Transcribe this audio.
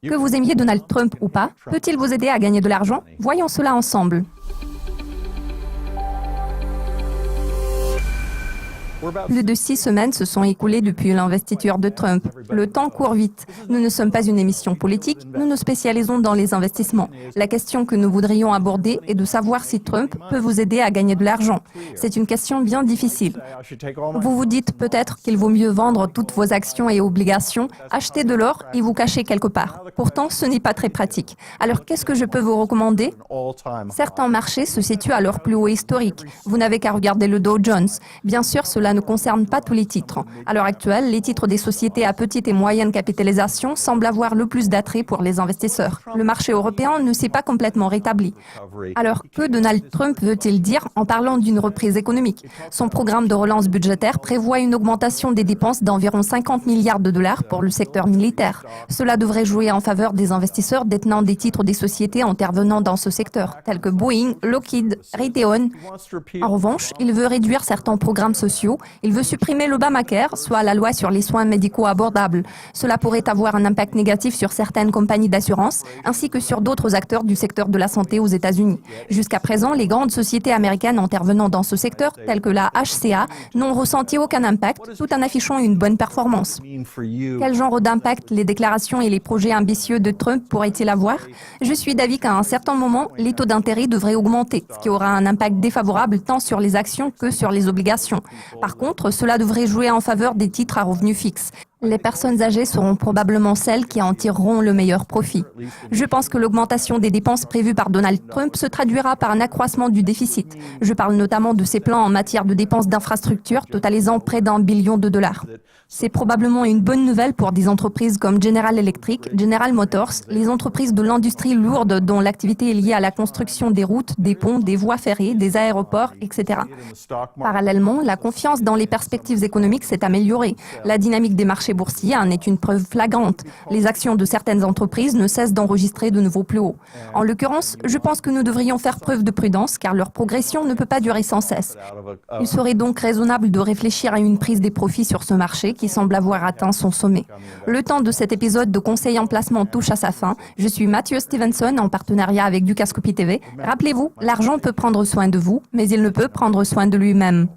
Que vous aimiez Donald Trump ou pas, peut-il vous aider à gagner de l'argent? Voyons cela ensemble. Plus de 6 semaines se sont écoulées depuis l'investiture de Trump. Le temps court vite. Nous ne sommes pas une émission politique, nous nous spécialisons dans les investissements. La question que nous voudrions aborder est de savoir si Trump peut vous aider à gagner de l'argent. C'est une question bien difficile. Vous vous dites peut-être qu'il vaut mieux vendre toutes vos actions et obligations, acheter de l'or et vous cacher quelque part. Pourtant, ce n'est pas très pratique. Alors, qu'est-ce que je peux vous recommander? Certains marchés se situent à leur plus haut historique. Vous n'avez qu'à regarder le Dow Jones. Bien sûr, cela ne concerne pas tous les titres. À l'heure actuelle, les titres des sociétés à petite et moyenne capitalisation semblent avoir le plus d'attrait pour les investisseurs. Le marché européen ne s'est pas complètement rétabli. Alors, que Donald Trump veut-il dire en parlant d'une reprise économique? Son programme de relance budgétaire prévoit une augmentation des dépenses d'environ 50 milliards de dollars pour le secteur militaire. Cela devrait jouer en faveur des investisseurs détenant des titres des sociétés intervenant dans ce secteur, tels que Boeing, Lockheed, Raytheon. En revanche, il veut réduire certains programmes sociaux. Il veut supprimer l'Obamacare, soit la loi sur les soins médicaux abordables. Cela pourrait avoir un impact négatif sur certaines compagnies d'assurance, ainsi que sur d'autres acteurs du secteur de la santé aux États-Unis. Jusqu'à présent, les grandes sociétés américaines intervenant dans ce secteur, telles que la HCA, n'ont ressenti aucun impact, tout en affichant une bonne performance. Quel genre d'impact les déclarations et les projets ambitieux de Trump pourraient-ils avoir? Je suis d'avis qu'à un certain moment, les taux d'intérêt devraient augmenter, ce qui aura un impact défavorable tant sur les actions que sur les obligations. Par contre, cela devrait jouer en faveur des titres à revenus fixes. Les personnes âgées seront probablement celles qui en tireront le meilleur profit. Je pense que l'augmentation des dépenses prévues par Donald Trump se traduira par un accroissement du déficit. Je parle notamment de ses plans en matière de dépenses d'infrastructures totalisant près d'1 billion de dollars. C'est probablement une bonne nouvelle pour des entreprises comme General Electric, General Motors, les entreprises de l'industrie lourde dont l'activité est liée à la construction des routes, des ponts, des voies ferrées, des aéroports, etc. Parallèlement, la confiance dans les perspectives économiques s'est améliorée. La dynamique des marchés boursiers en est une preuve flagrante. Les actions de certaines entreprises ne cessent d'enregistrer de nouveaux plus hauts. En l'occurrence, je pense que nous devrions faire preuve de prudence car leur progression ne peut pas durer sans cesse. Il serait donc raisonnable de réfléchir à une prise des profits sur ce marché qui semble avoir atteint son sommet. Le temps de cet épisode de conseil en placement touche à sa fin. Je suis Mathieu Stevenson en partenariat avec Dukascopy TV. Rappelez-vous, l'argent peut prendre soin de vous, mais il ne peut prendre soin de lui-même.